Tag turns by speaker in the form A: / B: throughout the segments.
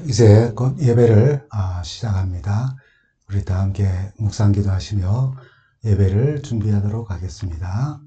A: 이제 곧 예배를 시작합니다. 우리 다 함께 묵상 기도하시며 예배를 준비하도록 하겠습니다.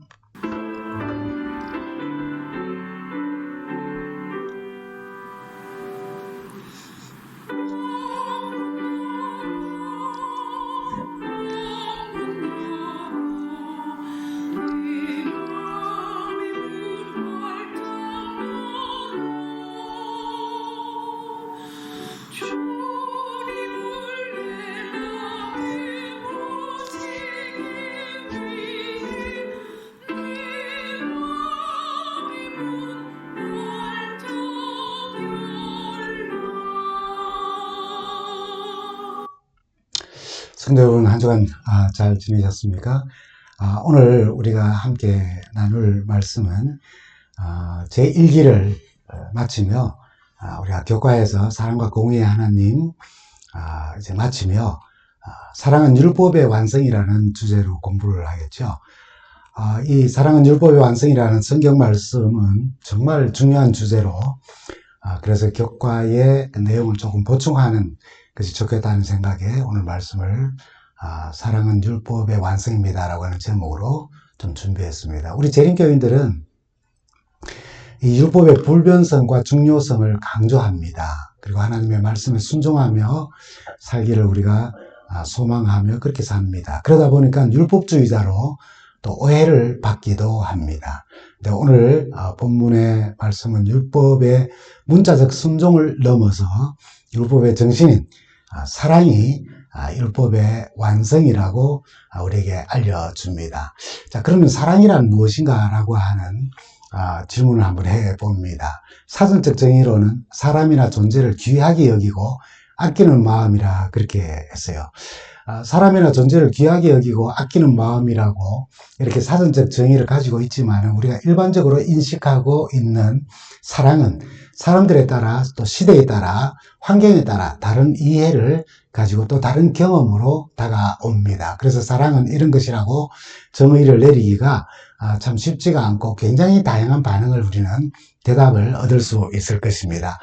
A: 성도 여러분, 한 주간 잘 지내셨습니까? 오늘 우리가 함께 나눌 말씀은 제1기를 마치며 우리가 교과에서 사랑과 공의의 하나님 이제 마치며 사랑은 율법의 완성이라는 주제로 공부를 하겠죠. 이 사랑은 율법의 완성이라는 성경 말씀은 정말 중요한 주제로 그래서 교과의 내용을 조금 보충하는 것이 좋겠다는 생각에 오늘 말씀을 사랑은 율법의 완성입니다 라고 하는 제목으로 좀 준비했습니다. 우리 재림교인들은 이 율법의 불변성과 중요성을 강조합니다. 그리고 하나님의 말씀에 순종하며 살기를 우리가 소망하며 그렇게 삽니다. 그러다 보니까 율법주의자로 또 오해를 받기도 합니다. 근데 오늘 본문의 말씀은 율법의 문자적 순종을 넘어서 율법의 정신인 사랑이 율법의 완성이라고 우리에게 알려줍니다. 자, 그러면 사랑이란 무엇인가 라고 하는 질문을 한번 해봅니다. 사전적 정의로는 사람이나 존재를 귀하게 여기고 아끼는 마음이라 그렇게 했어요. 사람이나 존재를 귀하게 여기고 아끼는 마음이라고 이렇게 사전적 정의를 가지고 있지만 우리가 일반적으로 인식하고 있는 사랑은 사람들에 따라 또 시대에 따라 환경에 따라 다른 이해를 가지고 또 다른 경험으로 다가옵니다. 그래서 사랑은 이런 것이라고 정의를 내리기가 참 쉽지가 않고 굉장히 다양한 반응을 우리는 대답을 얻을 수 있을 것입니다.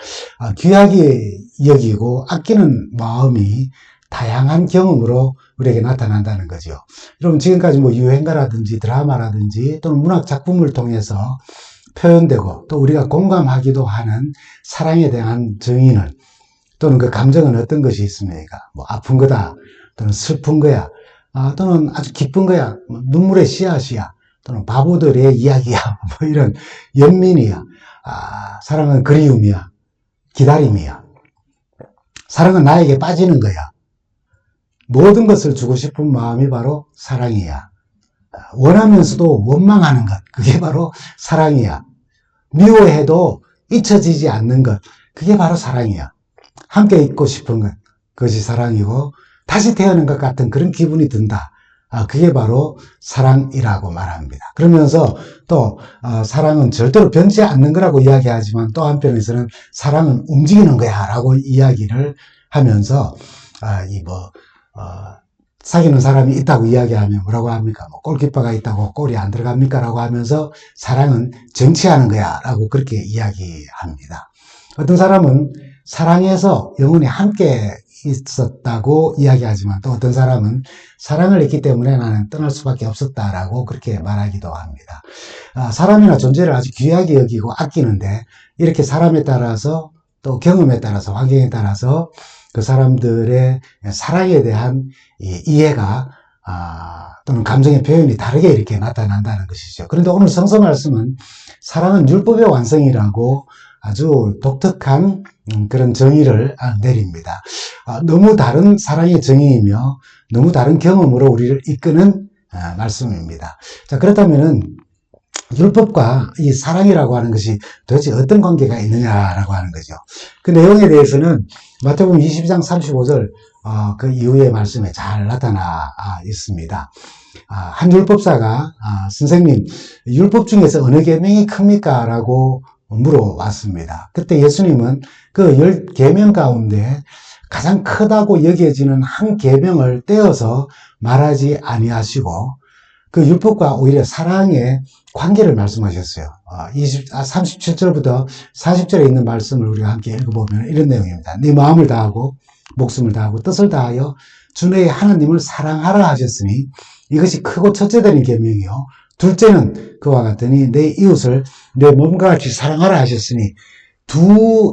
A: 귀하게 여기고 아끼는 마음이 다양한 경험으로 우리에게 나타난다는 거죠. 여러분 지금까지 유행가라든지 드라마라든지 또는 문학 작품을 통해서 표현되고 또 우리가 공감하기도 하는 사랑에 대한 정의는 또는 그 감정은 어떤 것이 있습니까? 아픈 거다 또는 슬픈 거야 또는 아주 기쁜 거야 눈물의 씨앗이야 또는 바보들의 이야기야 이런 연민이야 사랑은 그리움이야 기다림이야 사랑은 나에게 빠지는 거야 모든 것을 주고 싶은 마음이 바로 사랑이야 원하면서도 원망하는 것 그게 바로 사랑이야 미워해도 잊혀지지 않는 것 그게 바로 사랑이야 함께 있고 싶은 것 그것이 사랑이고 다시 태어난 것 같은 그런 기분이 든다 그게 바로 사랑이라고 말합니다. 그러면서 또 사랑은 절대로 변치 않는 거라고 이야기하지만 또 한편에서는 사랑은 움직이는 거야 라고 이야기를 하면서 사귀는 사람이 있다고 이야기하면 뭐라고 합니까? 골키퍼가 있다고 골이 안 들어갑니까? 라고 하면서 사랑은 정치하는 거야 라고 그렇게 이야기합니다. 어떤 사람은 사랑해서 영원히 함께 있었다고 이야기하지만 또 어떤 사람은 사랑을 했기 때문에 나는 떠날 수밖에 없었다라고 그렇게 말하기도 합니다. 사람이나 존재를 아주 귀하게 여기고 아끼는데 이렇게 사람에 따라서 또 경험에 따라서 환경에 따라서 그 사람들의 사랑에 대한 이해가 또는 감정의 표현이 다르게 이렇게 나타난다는 것이죠. 그런데 오늘 성서 말씀은 사랑은 율법의 완성이라고 아주 독특한 그런 정의를 내립니다. 너무 다른 사랑의 정의이며 너무 다른 경험으로 우리를 이끄는 말씀입니다. 자, 그렇다면은 율법과 이 사랑이라고 하는 것이 도대체 어떤 관계가 있느냐라고 하는 거죠. 그 내용에 대해서는 마태복음 22장 35절 그 이후의 말씀에 잘 나타나 있습니다. 한 율법사가 선생님 율법 중에서 어느 계명이 큽니까? 라고 물어왔습니다. 그때 예수님은 그 10계명 가운데 가장 크다고 여겨지는 한 계명을 떼어서 말하지 아니하시고 그 율법과 오히려 사랑의 관계를 말씀하셨어요. 37절부터 40절에 있는 말씀을 우리가 함께 읽어보면 이런 내용입니다. 네 마음을 다하고 목숨을 다하고 뜻을 다하여 주 너의 하나님을 사랑하라 하셨으니 이것이 크고 첫째 되는 계명이요 둘째는 그와 같으니 내 이웃을 내 몸과 같이 사랑하라 하셨으니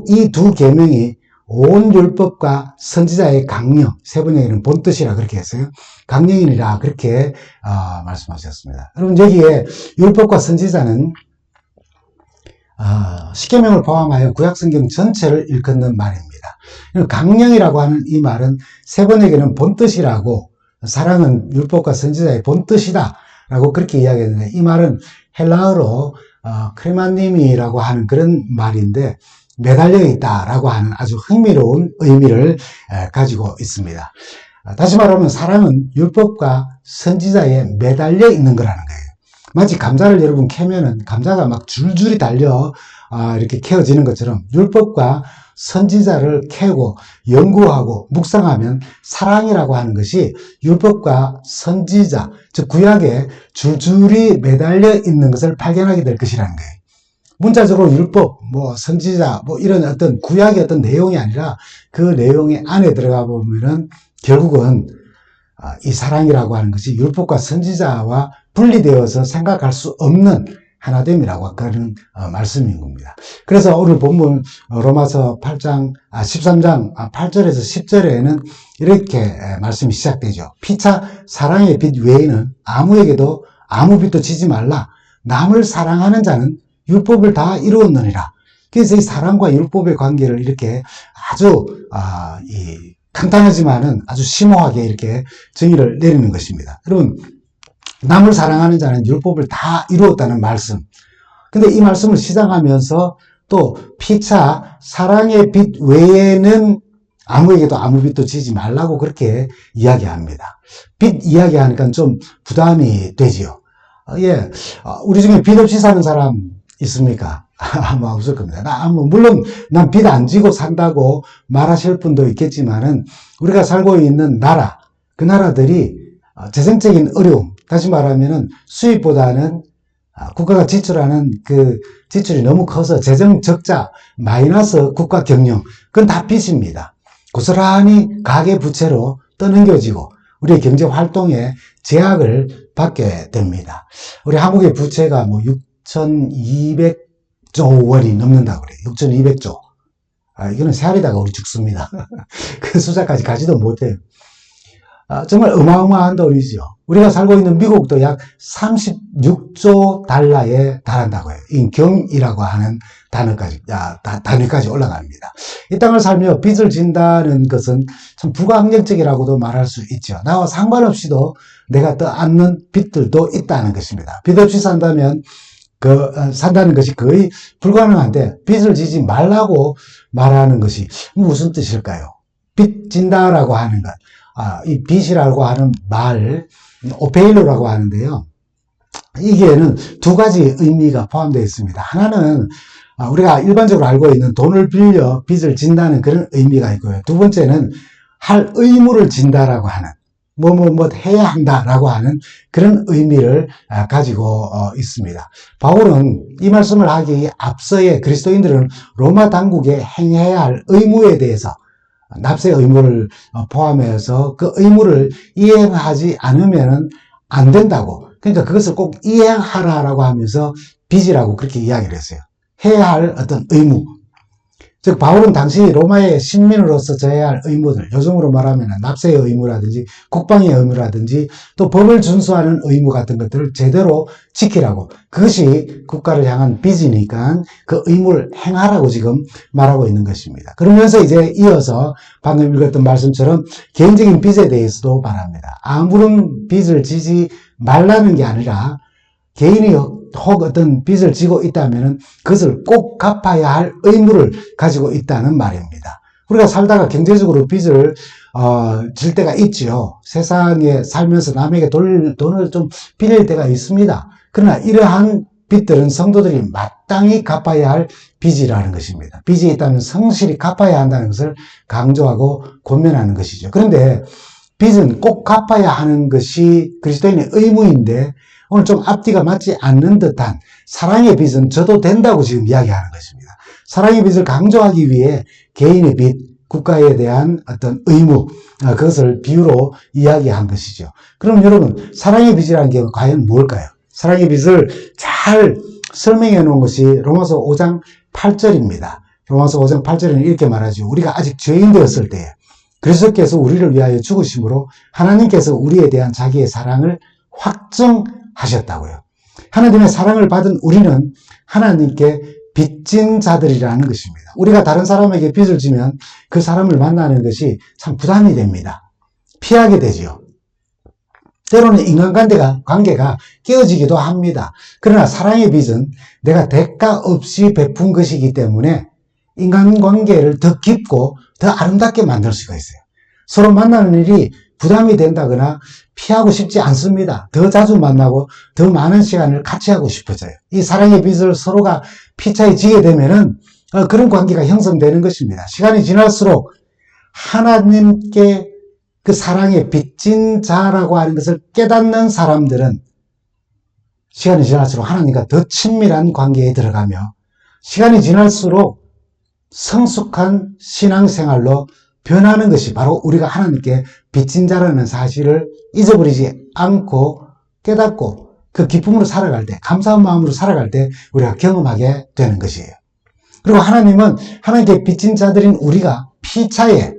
A: 이 두 계명이 온 율법과 선지자의 강령, 세 번역에는 본뜻이라 그렇게 했어요. 강령이니라 그렇게 말씀하셨습니다. 여러분 여기에 율법과 선지자는 십계명을 포함하여 구약성경 전체를 일컫는 말입니다. 강령이라고 하는 이 말은 세 번역에는 본뜻이라고, 사랑은 율법과 선지자의 본뜻이다 라고 그렇게 이야기했는데, 이 말은 헬라어로 크레마님이라고 하는 그런 말인데 매달려 있다라고 하는 아주 흥미로운 의미를 가지고 있습니다. 다시 말하면 사랑은 율법과 선지자에 매달려 있는 거라는 거예요. 마치 감자를 여러분 캐면은 감자가 막 줄줄이 달려 이렇게 캐어지는 것처럼 율법과 선지자를 캐고 연구하고 묵상하면 사랑이라고 하는 것이 율법과 선지자, 즉 구약에 줄줄이 매달려 있는 것을 발견하게 될 것이라는 거예요. 문자적으로 율법, 선지자, 이런 어떤 구약의 어떤 내용이 아니라 그 내용의 안에 들어가 보면은 결국은 이 사랑이라고 하는 것이 율법과 선지자와 분리되어서 생각할 수 없는 하나됨이라고 그런 말씀인 겁니다. 그래서 오늘 본문 로마서 13장 8절에서 10절에는 이렇게 말씀이 시작되죠. 피차 사랑의 빛 외에는 아무에게도 아무 빛도 지지 말라. 남을 사랑하는 자는 율법을 다 이루었느니라. 그래서 이 사랑과 율법의 관계를 이렇게 아주 간단하지만은 아주 심오하게 이렇게 정의를 내리는 것입니다. 여러분, 남을 사랑하는 자는 율법을 다 이루었다는 말씀. 근데 이 말씀을 시작하면서 또 피차 사랑의 빛 외에는 아무에게도 아무 빛도 지지 말라고 그렇게 이야기합니다. 빛 이야기하니까 좀 부담이 되지요. 우리 중에 빛 없이 사는 사람 있습니까? 아마 없을 겁니다. 물론 난 빛 안 지고 산다고 말하실 분도 있겠지만은 우리가 살고 있는 나라, 그 나라들이 재정적인 어려움, 다시 말하면은 수입보다는 국가가 지출하는 그 지출이 너무 커서 재정 적자, 마이너스 국가 경영, 그건 다 빚입니다. 고스란히 가계 부채로 떠넘겨지고 우리의 경제 활동에 제약을 받게 됩니다. 우리 한국의 부채가 6,200조 원이 넘는다고 그래요. 6,200조. 이거는 세알이다가 우리 죽습니다. 그 숫자까지 가지도 못해요. 정말 어마어마한 돈이죠. 우리가 살고 있는 미국도 약 36조 달러에 달한다고 해요. 경이라고 하는 단위까지 올라갑니다. 이 땅을 살며 빚을 진다는 것은 참 불가항력적이라고도 말할 수 있죠. 나와 상관없이도 내가 떠안는 빚들도 있다는 것입니다. 빚 없이 산다는 것이 거의 불가능한데 빚을 지지 말라고 말하는 것이 무슨 뜻일까요? 빚 진다라고 하는 것. 이 빚이라고 하는 말, 오페일로라고 하는데요. 이게는 두 가지 의미가 포함되어 있습니다. 하나는 우리가 일반적으로 알고 있는 돈을 빌려 빚을 진다는 그런 의미가 있고요. 두 번째는 할 의무를 진다라고 하는, 해야 한다라고 하는 그런 의미를 가지고 있습니다. 바울은 이 말씀을 하기에 앞서에 그리스도인들은 로마 당국에 행해야 할 의무에 대해서 납세 의무를 포함해서 그 의무를 이행하지 않으면 안 된다고. 그러니까 그것을 꼭 이행하라라고 하면서 빚이라고 그렇게 이야기를 했어요. 해야 할 어떤 의무. 즉 바울은 당시 로마의 신민으로서 져야 할 의무들, 요즘으로 말하면 납세의 의무라든지 국방의 의무라든지 또 법을 준수하는 의무 같은 것들을 제대로 지키라고, 그것이 국가를 향한 빚이니까 그 의무를 행하라고 지금 말하고 있는 것입니다. 그러면서 이제 이어서 방금 읽었던 말씀처럼 개인적인 빚에 대해서도 말합니다. 아무런 빚을 지지 말라는 게 아니라 개인이 혹 어떤 빚을 지고 있다면 그것을 꼭 갚아야 할 의무를 가지고 있다는 말입니다. 우리가 살다가 경제적으로 빚을 질 때가 있지요. 세상에 살면서 남에게 돈을 좀 빌릴 때가 있습니다. 그러나 이러한 빚들은 성도들이 마땅히 갚아야 할 빚이라는 것입니다. 빚이 있다면 성실히 갚아야 한다는 것을 강조하고 권면하는 것이죠. 그런데 빚은 꼭 갚아야 하는 것이 그리스도인의 의무인데 오늘 좀 앞뒤가 맞지 않는 듯한 사랑의 빚은 져도 된다고 지금 이야기하는 것입니다. 사랑의 빚을 강조하기 위해 개인의 빚, 국가에 대한 어떤 의무, 그것을 비유로 이야기한 것이죠. 그럼 여러분, 사랑의 빚이라는 게 과연 뭘까요? 사랑의 빚을 잘 설명해 놓은 것이 로마서 5장 8절입니다. 로마서 5장 8절에는 이렇게 말하죠. 우리가 아직 죄인 되었을 때에 그리스도께서 우리를 위하여 죽으심으로 하나님께서 우리에 대한 자기의 사랑을 확증하셨다고요. 하나님의 사랑을 받은 우리는 하나님께 빚진 자들이라는 것입니다. 우리가 다른 사람에게 빚을 지면 그 사람을 만나는 것이 참 부담이 됩니다. 피하게 되지요. 때로는 인간관계가 깨어지기도 합니다. 그러나 사랑의 빚은 내가 대가 없이 베푼 것이기 때문에 인간관계를 더 깊고 더 아름답게 만들 수가 있어요. 서로 만나는 일이 부담이 된다거나 피하고 싶지 않습니다. 더 자주 만나고 더 많은 시간을 같이 하고 싶어져요. 이 사랑의 빚을 서로가 피차에 지게 되면은 그런 관계가 형성되는 것입니다. 시간이 지날수록 하나님께 그 사랑에 빚진 자라고 하는 것을 깨닫는 사람들은 시간이 지날수록 하나님과 더 친밀한 관계에 들어가며 시간이 지날수록 성숙한 신앙생활로 변하는 것이 바로 우리가 하나님께 빚진 자라는 사실을 잊어버리지 않고 깨닫고 그 기쁨으로 살아갈 때, 감사한 마음으로 살아갈 때 우리가 경험하게 되는 것이에요. 그리고 하나님은 하나님께 빚진 자들인 우리가 피차에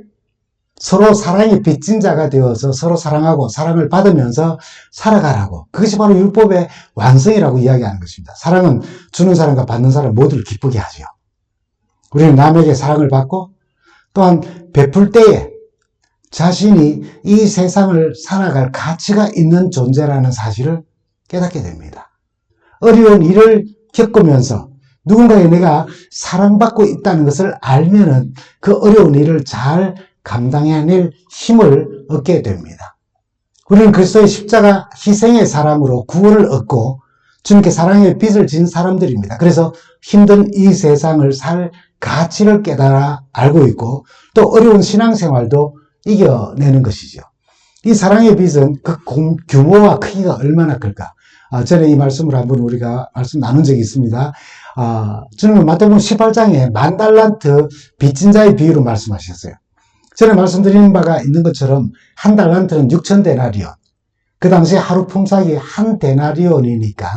A: 서로 사랑의 빚진 자가 되어서 서로 사랑하고 사랑을 받으면서 살아가라고. 그것이 바로 율법의 완성이라고 이야기하는 것입니다. 사랑은 주는 사람과 받는 사람 모두를 기쁘게 하죠. 우리는 남에게 사랑을 받고 또한 베풀 때에 자신이 이 세상을 살아갈 가치가 있는 존재라는 사실을 깨닫게 됩니다. 어려운 일을 겪으면서 누군가에게 내가 사랑받고 있다는 것을 알면은 그 어려운 일을 잘 감당해낼 힘을 얻게 됩니다. 우리는 그리스도의 십자가 희생의 사랑으로 구원을 얻고 주님께 사랑의 빚을 진 사람들입니다. 그래서 힘든 이 세상을 살 가치를 깨달아 알고 있고 또 어려운 신앙생활도 이겨내는 것이죠. 이 사랑의 빚은 그 규모와 크기가 얼마나 클까? 전에 이 말씀을 한번 우리가 말씀 나눈 적이 있습니다. 주님은 마태복음 18장에 10,000달란트 빚진 자의 비유로 말씀하셨어요. 전에 말씀드린 바가 있는 것처럼 한 달란트는 6,000데나리온. 그 당시 하루 품삯이 한 데나리온이니까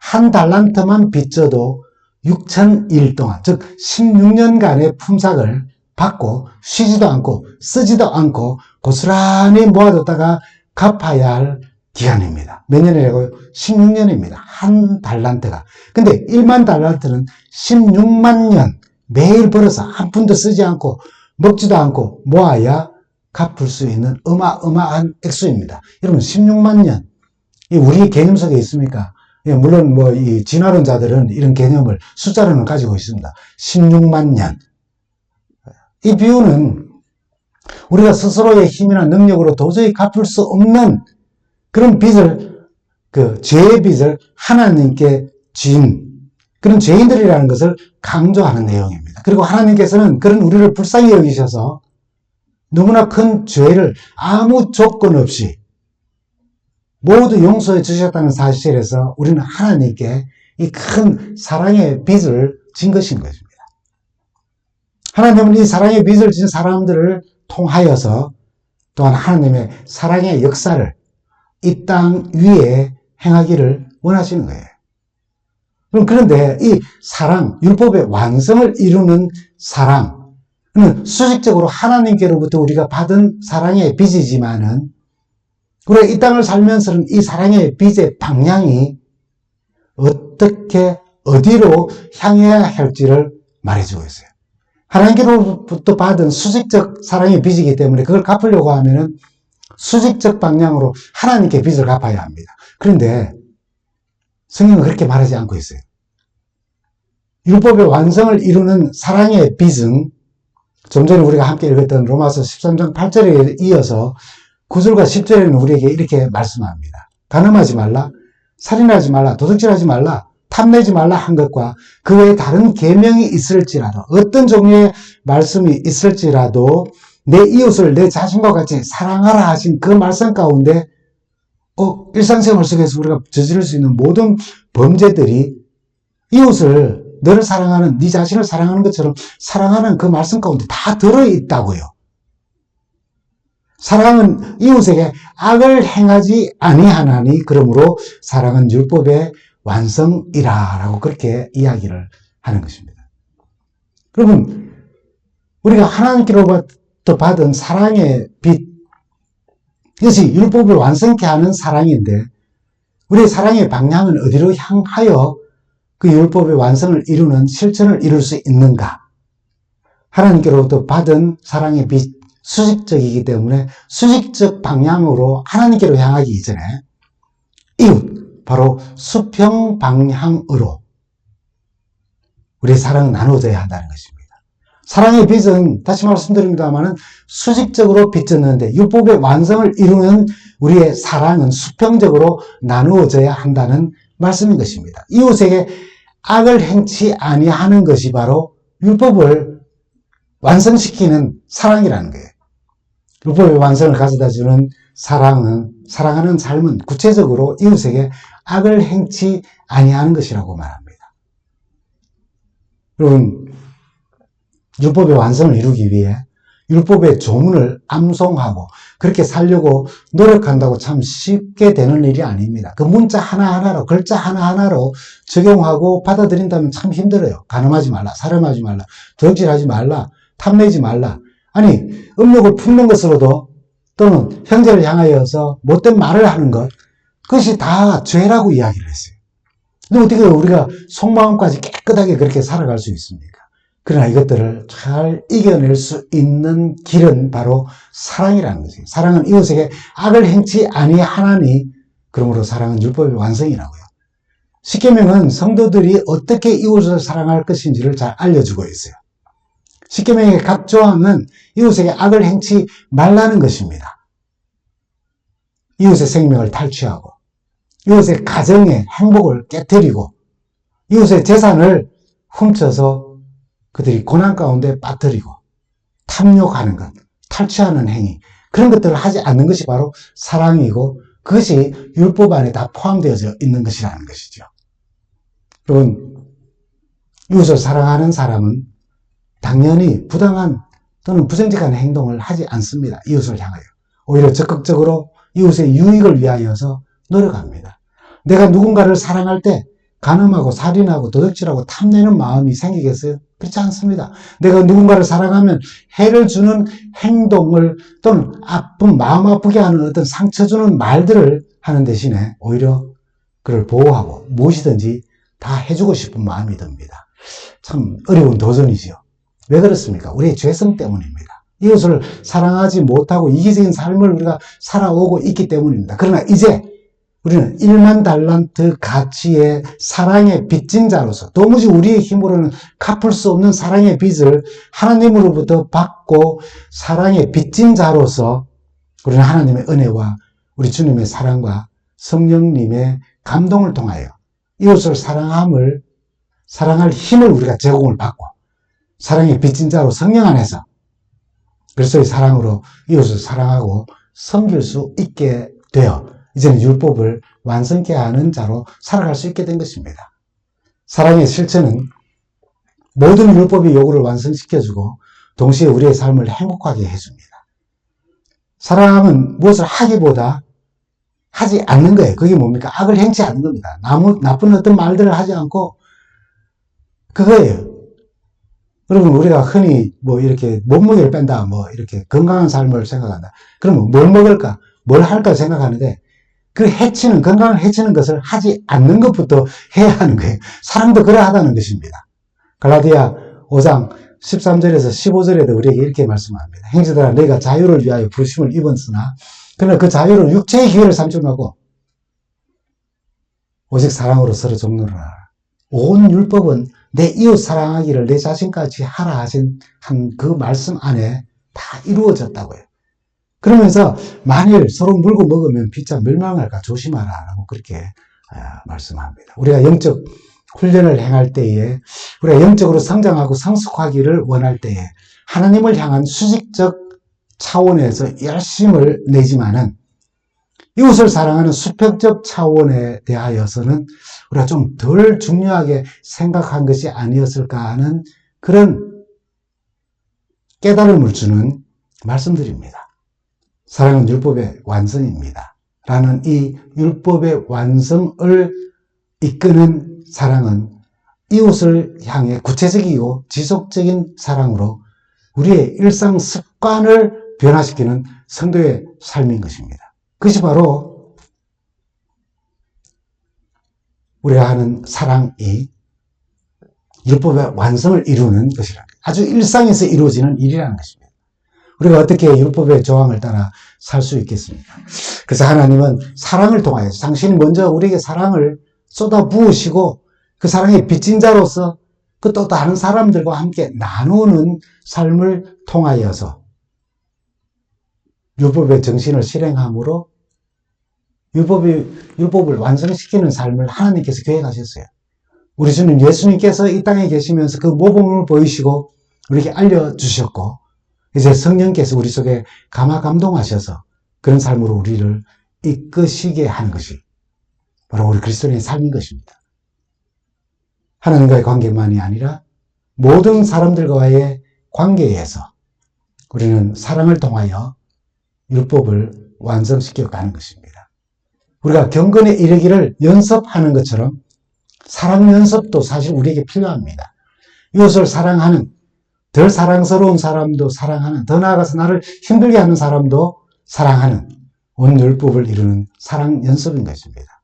A: 한 달란트만 빚져도 6,000일 동안, 즉 16년간의 품삯을 받고 쉬지도 않고 쓰지도 않고 고스란히 모아뒀다가 갚아야 할 기간입니다. 몇 년이라고요? 16년입니다. 한 달란트가. 근데 1만 달란트는 16만 년 매일 벌어서 한 푼도 쓰지 않고 먹지도 않고 모아야 갚을 수 있는 어마어마한 액수입니다. 여러분 16만 년, 우리 개념 속에 있습니까? 물론 이 진화론자들은 이런 개념을 숫자로는 가지고 있습니다. 16만 년. 이 비유는 우리가 스스로의 힘이나 능력으로 도저히 갚을 수 없는 그런 빚을, 죄의 빚을 하나님께 진 그런 죄인들이라는 것을 강조하는 내용입니다. 그리고 하나님께서는 그런 우리를 불쌍히 여기셔서 너무나 큰 죄를 아무 조건 없이 모두 용서해 주셨다는 사실에서 우리는 하나님께 이 큰 사랑의 빚을 진 것인 것입니다. 하나님은 이 사랑의 빚을 진 사람들을 통하여서 또한 하나님의 사랑의 역사를 이 땅 위에 행하기를 원하시는 거예요. 그런데 이 사랑, 율법의 완성을 이루는 사랑은 수직적으로 하나님께로부터 우리가 받은 사랑의 빚이지만은 우리가 이 땅을 살면서는 이 사랑의 빚의 방향이 어떻게 어디로 향해야 할지를 말해주고 있어요. 하나님께로부터 받은 수직적 사랑의 빚이기 때문에 그걸 갚으려고 하면은 수직적 방향으로 하나님께 빚을 갚아야 합니다. 그런데 성경은 그렇게 말하지 않고 있어요. 율법의 완성을 이루는 사랑의 빚은 좀 전에 우리가 함께 읽었던 로마서 13장 8절에 이어서 9절과 10절에는 우리에게 이렇게 말씀합니다. 간음하지 말라, 살인하지 말라, 도둑질하지 말라, 탐내지 말라 한 것과 그 외에 다른 계명이 있을지라도 어떤 종류의 말씀이 있을지라도 내 이웃을 내 자신과 같이 사랑하라 하신 그 말씀 가운데 일상생활 속에서 우리가 저지를 수 있는 모든 범죄들이 이웃을 너를 사랑하는, 네 자신을 사랑하는 것처럼 사랑하는 그 말씀 가운데 다 들어있다고요. 사랑은 이웃에게 악을 행하지 아니하나니 그러므로 사랑은 율법의 완성이라 라고 그렇게 이야기를 하는 것입니다. 그러면 우리가 하나님께로부터 받은 사랑의 빛, 이것이 율법을 완성케 하는 사랑인데 우리의 사랑의 방향은 어디로 향하여 그 율법의 완성을 이루는 실천을 이룰 수 있는가? 하나님께로부터 받은 사랑의 빛, 수직적이기 때문에 수직적 방향으로 하나님께로 향하기 이전에 이웃, 바로 수평 방향으로 우리의 사랑은 나누어져야 한다는 것입니다. 사랑의 빛은 다시 말씀드립니다만 수직적으로 비쳤는데 율법의 완성을 이루는 우리의 사랑은 수평적으로 나누어져야 한다는 말씀인 것입니다. 이웃에게 악을 행치 아니하는 것이 바로 율법을 완성시키는 사랑이라는 거예요. 율법의 완성을 가져다주는 사랑하는 삶은 구체적으로 이웃에게 악을 행치 아니하는 것이라고 말합니다. 여러분, 율법의 완성을 이루기 위해 율법의 조문을 암송하고 그렇게 살려고 노력한다고 참 쉽게 되는 일이 아닙니다. 그 문자 하나하나로, 글자 하나하나로 적용하고 받아들인다면 참 힘들어요. 간음하지 말라, 살인하지 말라, 도둑질하지 말라, 탐내지 말라. 아니, 음욕을 품는 것으로도 또는 형제를 향하여서 못된 말을 하는 것, 그것이 다 죄라고 이야기를 했어요. 근데 어떻게 우리가 속마음까지 깨끗하게 그렇게 살아갈 수 있습니까? 그러나 이것들을 잘 이겨낼 수 있는 길은 바로 사랑이라는 것이에요. 사랑은 이웃에게 악을 행치 아니하나니 그러므로 사랑은 율법의 완성이라고요. 십계명은 성도들이 어떻게 이웃을 사랑할 것인지를 잘 알려주고 있어요. 십계명의 각 조항은 이웃에게 악을 행치 말라는 것입니다. 이웃의 생명을 탈취하고 이웃의 가정의 행복을 깨뜨리고 이웃의 재산을 훔쳐서 그들이 고난 가운데 빠뜨리고 탐욕하는 것, 탈취하는 행위, 그런 것들을 하지 않는 것이 바로 사랑이고 그것이 율법 안에 다 포함되어져 있는 것이라는 것이죠. 여러분, 이웃을 사랑하는 사람은 당연히 부당한 또는 부정직한 행동을 하지 않습니다. 이웃을 향하여. 오히려 적극적으로 이웃의 유익을 위하여서 노력합니다. 내가 누군가를 사랑할 때 간음하고 살인하고 도둑질하고 탐내는 마음이 생기겠어요? 그렇지 않습니다. 내가 누군가를 사랑하면 해를 주는 행동을 또는 마음 아프게 하는 어떤 상처 주는 말들을 하는 대신에 오히려 그를 보호하고 무엇이든지 다 해주고 싶은 마음이 듭니다. 참 어려운 도전이지요. 왜 그렇습니까? 우리의 죄성 때문입니다. 이웃을 사랑하지 못하고 이기적인 삶을 우리가 살아오고 있기 때문입니다. 그러나 이제 우리는 1만 달란트 가치의 사랑의 빚진 자로서 도무지 우리의 힘으로는 갚을 수 없는 사랑의 빚을 하나님으로부터 받고 사랑의 빚진 자로서 우리는 하나님의 은혜와 우리 주님의 사랑과 성령님의 감동을 통하여 이웃을 사랑할 힘을 우리가 제공을 받고 사랑의 빚진 자로 성령 안에서 그리스도의 사랑으로 이웃을 사랑하고 섬길 수 있게 되어 이제는 율법을 완성케 하는 자로 살아갈 수 있게 된 것입니다. 사랑의 실천은 모든 율법의 요구를 완성시켜주고 동시에 우리의 삶을 행복하게 해줍니다. 사랑은 무엇을 하기보다 하지 않는 거예요. 그게 뭡니까? 악을 행치 않는 겁니다. 나쁜 어떤 말들을 하지 않고 그거예요. 여러분, 우리가 흔히 이렇게 몸무게를 뺀다, 이렇게 건강한 삶을 생각한다. 그러면 뭘 먹을까? 뭘 할까 생각하는데 그 건강을 해치는 것을 하지 않는 것부터 해야 하는 거예요. 사랑도 그러하다는 것입니다. 갈라디아 5장 13절에서 15절에도 우리에게 이렇게 말씀합니다. 형제들아, 너희가 자유를 위하여 부르심을 입었으나 그러나 그 자유를 육체의 기회를 삼지 말고 오직 사랑으로 서로 종노하라. 온 율법은 내 이웃 사랑하기를 내 자신까지 하라 하신 그 말씀 안에 다 이루어졌다고요. 그러면서 만일 서로 물고 먹으면 피차 멸망할까 조심하라 라고 그렇게 말씀합니다. 우리가 영적 훈련을 행할 때에 우리가 영적으로 성장하고 성숙하기를 원할 때에 하나님을 향한 수직적 차원에서 열심을 내지만은 이웃을 사랑하는 수평적 차원에 대하여서는 우리가 좀 덜 중요하게 생각한 것이 아니었을까 하는 그런 깨달음을 주는 말씀드립니다. 사랑은 율법의 완성입니다. 라는 이 율법의 완성을 이끄는 사랑은 이웃을 향해 구체적이고 지속적인 사랑으로 우리의 일상 습관을 변화시키는 성도의 삶인 것입니다. 그것이 바로 우리가 하는 사랑이 율법의 완성을 이루는 것이라는 거예요. 아주 일상에서 이루어지는 일이라는 것입니다. 우리가 어떻게 율법의 조항을 따라 살 수 있겠습니까? 그래서 하나님은 사랑을 통하여 당신이 먼저 우리에게 사랑을 쏟아 부으시고 그 사랑의 빚진 자로서 그 또 다른 사람들과 함께 나누는 삶을 통하여서 율법의 정신을 실행함으로 율법을 완성시키는 삶을 하나님께서 계획하셨어요. 우리 주님 예수님께서 이 땅에 계시면서 그 모범을 보이시고 우리에게 알려주셨고 이제 성령께서 우리 속에 감화감동하셔서 그런 삶으로 우리를 이끄시게 하는 것이 바로 우리 그리스도인의 삶인 것입니다. 하나님과의 관계만이 아니라 모든 사람들과의 관계에서 우리는 사랑을 통하여 율법을 완성시켜 가는 것입니다. 우리가 경건에 이르기를 연습하는 것처럼 사랑 연습도 사실 우리에게 필요합니다. 이웃을 사랑하는, 덜 사랑스러운 사람도 사랑하는, 더 나아가서 나를 힘들게 하는 사람도 사랑하는 온 율법을 이루는 사랑 연습인 것입니다.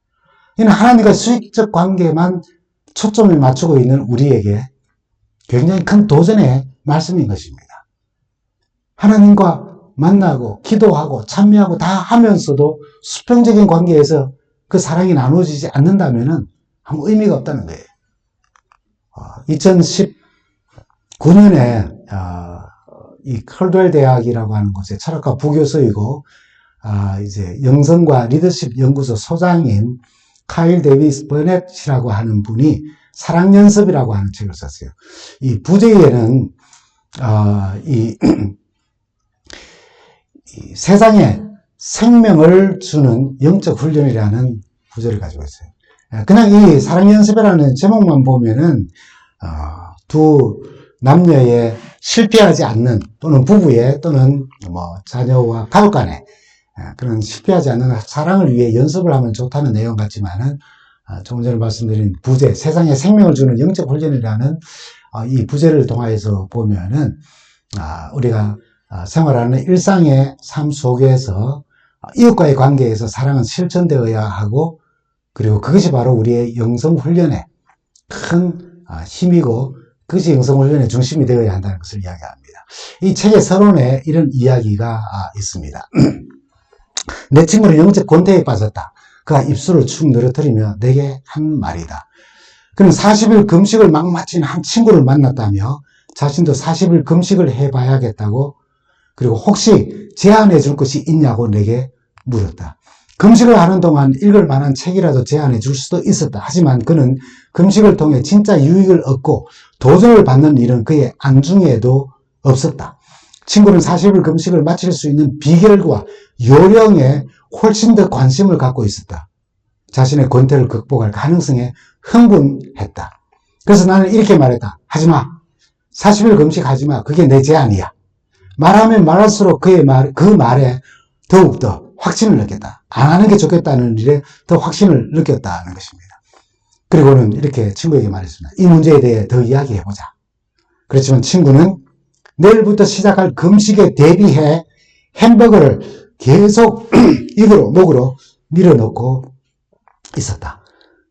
A: 이는 하나님과 수익적 관계만 초점을 맞추고 있는 우리에게 굉장히 큰 도전의 말씀인 것입니다. 하나님과 만나고 기도하고 참여하고 다 하면서도 수평적인 관계에서 그 사랑이 나누어지지 않는다면 아무 의미가 없다는 거예요. 2019년에 이 컬드웰 대학이라고 하는 곳의 철학과 부교수이고 이제 영성과 리더십 연구소 소장인 카일 데이비스 버넷이라고 하는 분이 사랑연습이라고 하는 책을 썼어요. 이 부제에는 이 세상에 생명을 주는 영적 훈련이라는 부제를 가지고 있어요. 그냥 이 사랑연습이라는 제목만 보면은 두 남녀의 실패하지 않는 또는 부부의 또는 뭐 자녀와 가족 간에 그런 실패하지 않는 사랑을 위해 연습을 하면 좋다는 내용 같지만은 조금 전에 말씀드린 부제, 세상에 생명을 주는 영적 훈련이라는 이 부제를 통해서 보면은 우리가 생활하는 일상의 삶 속에서 이웃과의 관계에서 사랑은 실천되어야 하고 그리고 그것이 바로 우리의 영성 훈련의 큰 힘이고 그것이 영성 훈련의 중심이 되어야 한다는 것을 이야기합니다. 이 책의 서론에 이런 이야기가 있습니다. 내 친구는 영적 곤태에 빠졌다. 그가 입술을 축 늘어뜨리며 내게 한 말이다. 그는 40일 금식을 막 마친 한 친구를 만났다며 자신도 40일 금식을 해봐야겠다고 그리고 혹시 제안해 줄 것이 있냐고 내게 물었다. 금식을 하는 동안 읽을 만한 책이라도 제안해 줄 수도 있었다. 하지만 그는 금식을 통해 진짜 유익을 얻고 도전을 받는 일은 그의 안중에도 없었다. 친구는 40일 금식을 마칠 수 있는 비결과 요령에 훨씬 더 관심을 갖고 있었다. 자신의 권태를 극복할 가능성에 흥분했다. 그래서 나는 이렇게 말했다. 하지마. 40일 금식하지마. 그게 내 제안이야. 말하면 말할수록 그 말에 더욱더 확신을 느꼈다. 안 하는 게 좋겠다는 일에 더 확신을 느꼈다는 것입니다. 그리고는 이렇게 친구에게 말했습니다. 이 문제에 대해 더 이야기해보자. 그렇지만 친구는 내일부터 시작할 금식에 대비해 햄버거를 계속 입으로 목으로 밀어넣고 있었다.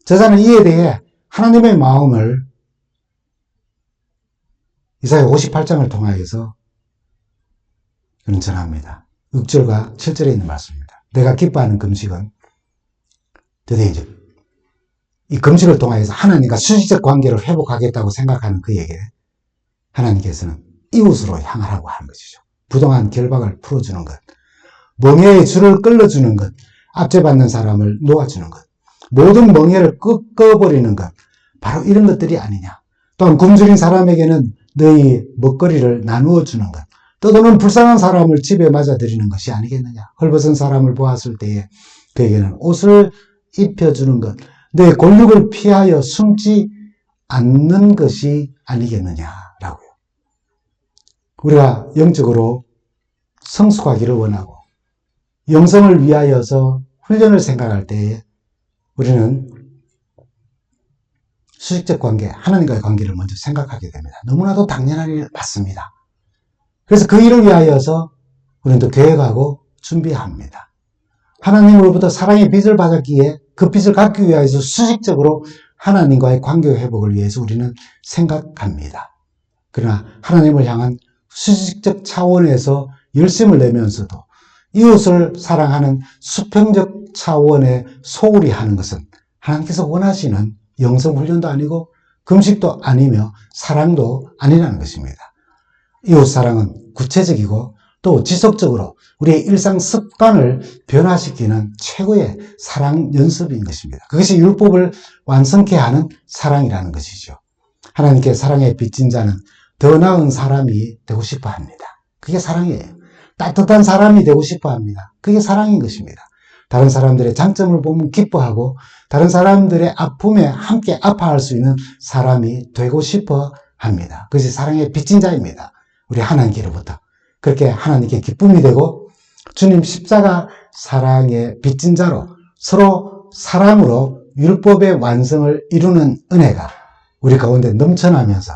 A: 저자는 이에 대해 하나님의 마음을 이사야 58장을 통하여서 그는 전합니다. 6절과 7절에 있는 말씀입니다. 내가 기뻐하는 금식은 드디어 이제 이 금식을 통하여서 하나님과 수직적 관계를 회복하겠다고 생각하는 그에게 하나님께서는 이웃으로 향하라고 하는 것이죠. 부동한 결박을 풀어주는 것, 멍에의 줄을 끌어주는 것, 압제받는 사람을 놓아주는 것, 모든 멍에를 꺾어버리는 것, 바로 이런 것들이 아니냐. 또한 굶주린 사람에게는 너희 먹거리를 나누어 주는 것, 떠도는 불쌍한 사람을 집에 맞아들이는 것이 아니겠느냐. 헐벗은 사람을 보았을 때에 그에게는 옷을 입혀주는 것, 내 권력을 피하여 숨지 않는 것이 아니겠느냐라고요. 우리가 영적으로 성숙하기를 원하고 영성을 위하여서 훈련을 생각할 때에 우리는 수직적 관계, 하나님과의 관계를 먼저 생각하게 됩니다. 너무나도 당연한 일 맞습니다. 그래서 그 일을 위하여서 우리는 또 계획하고 준비합니다. 하나님으로부터 사랑의 빚을 받았기에 그 빚을 갚기 위해서 수직적으로 하나님과의 관계 회복을 위해서 우리는 생각합니다. 그러나 하나님을 향한 수직적 차원에서 열심을 내면서도 이웃을 사랑하는 수평적 차원의 소홀히 하는 것은 하나님께서 원하시는 영성훈련도 아니고 금식도 아니며 사랑도 아니라는 것입니다. 이웃사랑은 구체적이고 또 지속적으로 우리의 일상 습관을 변화시키는 최고의 사랑 연습인 것입니다. 그것이 율법을 완성케 하는 사랑이라는 것이죠. 하나님께 사랑에 빚진 자는 더 나은 사람이 되고 싶어 합니다. 그게 사랑이에요. 따뜻한 사람이 되고 싶어 합니다. 그게 사랑인 것입니다. 다른 사람들의 장점을 보면 기뻐하고 다른 사람들의 아픔에 함께 아파할 수 있는 사람이 되고 싶어 합니다. 그것이 사랑에 빚진 자입니다. 우리 하나님께로부터. 그렇게 하나님께 기쁨이 되고 주님 십자가 사랑에 빚진 자로 서로 사랑으로 율법의 완성을 이루는 은혜가 우리 가운데 넘쳐나면서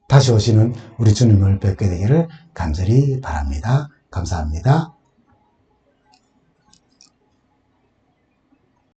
A: 다시 오시는 우리 주님을 뵙게 되기를 간절히 바랍니다. 감사합니다.